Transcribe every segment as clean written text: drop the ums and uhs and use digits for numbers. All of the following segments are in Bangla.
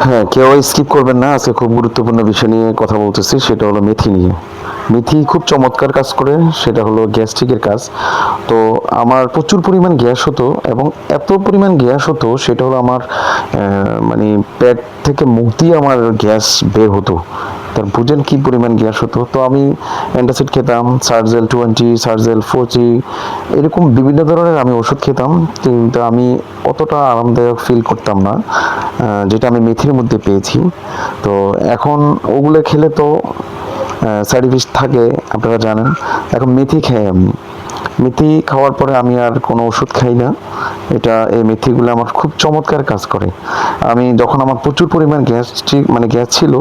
হ্যাঁ, কেউ স্কিপ করবেন না। আজকে খুব গুরুত্বপূর্ণ বিষয় নিয়ে কথা বলতেছি, সেটা হলো মেথি নিয়ে। মেথি খুব চমৎকার কাজ করে, সেটা হলো গ্যাস্ট্রিকের কাজ। তো আমার প্রচুর পরিমাণ গ্যাস হতো এবং এত পরিমাণ গ্যাস হতো সেটা হলো আমার মানে পেট থেকে মুখ দিয়ে আমার গ্যাস বের হতো। তার বুঝেন কি পরিমাণ গ্যাস হতো। তো আমি অ্যান্টাসিড খেতাম, সার্জেল 20, সার্জেল 40, এরকম বিভিন্ন ধরনের আমি ওষুধ খেতাম, কিন্তু আমি অতটা আরামদায়ক ফিল করতাম না যেটা আমি মেথির মধ্যে পেয়েছি। তো এখন ওগুলো খেলে তো সাইড ইফেক্ট থাকে, আপনারা জানেন। এখন মেথি খাই আমি। মেথি খাওয়ার পরে আমি আর কোনো ওষুধ খাই না। এই মেথিগুলো আমার খুব চমৎকার কাজ করে। আমি যখন আমার প্রচুর পরিমাণ গ্যাস্ট্রিক মানে গ্যাস ছিল,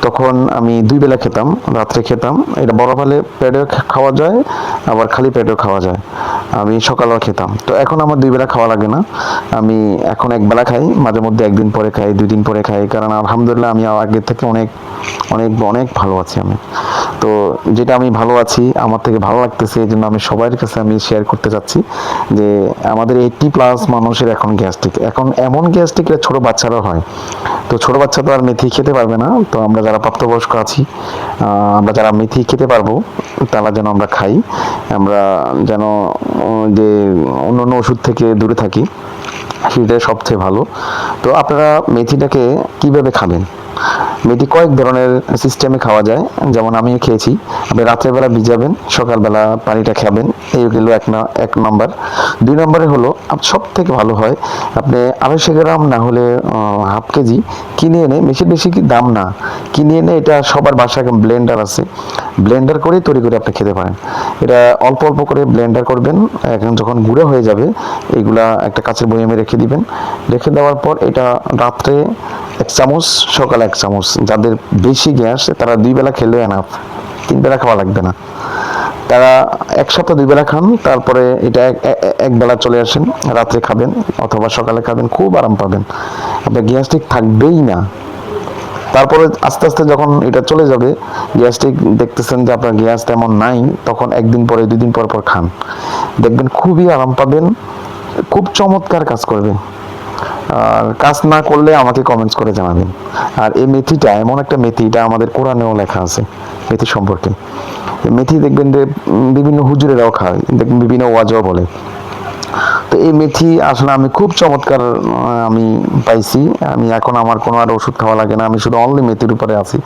তখন আমি ২ বেলা খেতাম, রাত্রে খেতাম। এটা বড় হলে পেটেও খাওয়া যায়, আবার খালি পেটেও খাওয়া যায়। আমি সকালেও খেতাম। তো এখন আমার ২ বেলা খাওয়া লাগে না। আমি এখন ১ বেলা খাই, মাঝে মধ্যে ১ দিন পরে খাই, ২ দিন পরে খাই। কারণ আলহামদুলিল্লাহ আমি আগের থেকে অনেক অনেক অনেক ভালো আছি আমি। তো যেটা আমি ভালো আছি, আমার থেকে ভালো লাগতেছে, এজন্য আমি সবার কাছে আমি শেয়ার করতে চাচ্ছি যে আমাদের 80+ মানুষের এখন গ্যাস্ট্রিক। এখন এমন গ্যাস্ট্রিক ছোট বাচ্চারাও হয়। তো ছোট বাচ্চা তো আর মেথি খেতে পারবে না। তো আমরা যারা প্রাপ্তবয়স্ক আছি, আমরা যারা মেথি খেতে পারবো, তারা যেন আমরা খাই। আমরা যেন যে অন্যান্য ওষুধ থেকে দূরে থাকি, সেটাই সবচেয়ে ভালো। তো আপনারা মেথিটাকে কিভাবে খাবেন? মেথি কয়েক ধরনের সিস্টেমে খাওয়া যায়। যেমন আমিও খেয়েছি। আপনি রাত্রেবেলা ভিজাবেন, সকালবেলা পানিটা খাবেন। এই গেলো এক নাম্বার। ২ নম্বরে হলো সব থেকে ভালো হয়, আপনি ২৫০ গ্রাম না হলে হাফ কেজি কিনে এনে, বেশি বেশি কি দাম না, কিনে এনে এটা সবার বাসায় এখন ব্লেন্ডার আছে, ব্লেন্ডার করে তৈরি করে আপনি খেতে পারেন। এটা অল্প অল্প করে ব্লেন্ডার করবেন। এখন যখন গুঁড়ো হয়ে যাবে, এগুলা একটা কাঁচের বয়ামে রেখে দিবেন। রেখে দেওয়ার পর এটা রাত্রে ১ চামচ, সকালে ১ চামচ। যাদের বেশি গ্যাস তারা ২ বেলা খেলে এনাফ, ৩ বেলা খাওয়া লাগবে না। তারা ১ সপ্তাহ ২ বেলা খান, তারপরে এটা এক বেলা চলে আসেন, রাত্রে খাবেন অথবা সকালে খাবেন, খুব আরাম পাবেন। আপনার গ্যাস্ট্রিক থাকবেই না। তারপরে আস্তে আস্তে যখন এটা চলে যাবে, গ্যাস্ট্রিক দেখতেছেন যে আপনার গ্যাস তেমন নাই, তখন ১ দিন পরে ২ দিন পর পর খান, দেখবেন খুবই আরাম পাবেন, খুব চমৎকার কাজ করবে। আর কাজ না করলে আমাকে কমেন্টস করে জানাবেন। আর এই মেথিটা এমন একটা মেথি, এটা আমাদের কোরআনেও লেখা আছে মেথি সম্পর্কে। মেথি দেখবেন যে বিভিন্ন হুজুরেরাও খায়, দেখবেন বিভিন্ন ওয়াজও বলে। তো এই মেথি আসলে আমি খুব চমৎকার আমি পাইছি। আমি এখন আমার কোনো আর ওষুধ খাওয়া লাগে না, আমি শুধু অনলি মেথির উপরে আছি।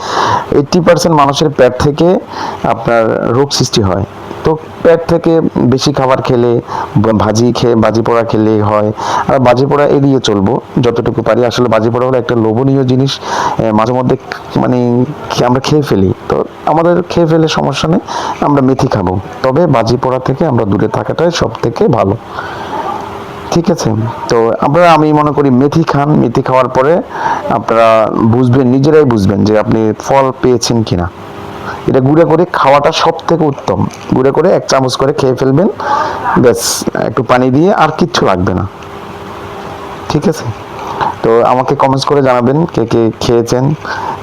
80% মানুষের পেট থেকে আপনার রোগ সৃষ্টি হয়। তো পেট থেকে বেশি খাবার খেলে, ভাজি পোড়া খেলে হয়। আর ভাজি পোড়া এড়িয়ে চলবো যতটুকু পারি। আসলে ভাজি পোড়া হলো একটা লোভনীয় জিনিস, মাঝে মধ্যে মানে আমরা খেয়ে ফেলি। তো আমাদের খেয়ে ফেলে সমস্যা নেই, আমরা মেথি খাবো। তবে ভাজি পোড়া থেকে আমরা দূরে থাকাটাই সব থেকে ভালো। ঠিক আছে? তো আমি মনে করি মেথি খান। মেথি খাওয়ার পরে আপনারা বুঝবেন, নিজেরাই বুঝবেন যে আপনি ফল পেয়েছেন কিনা। এটা গুঁড়ো করে খাওয়াটা সব থেকে উত্তম। গুঁড়ো করে ১ চামচ করে খেয়ে ফেলবেন, ব্যাস। একটু পানি দিয়ে, আর কিচ্ছু লাগবে না। ঠিক আছে? তো আমাকে কমেন্টস করে জানাবেন কে কে খেয়েছেন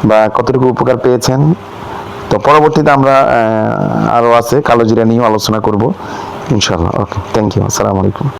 বা কতটুকু উপকার পেয়েছেন। তো পরবর্তীতে আমরা আরও আছে কালো জিরা নিয়েও আলোচনা করব ইনশাআল্লাহ। ওকে, থ্যাংক ইউ। আসসালামু আলাইকুম।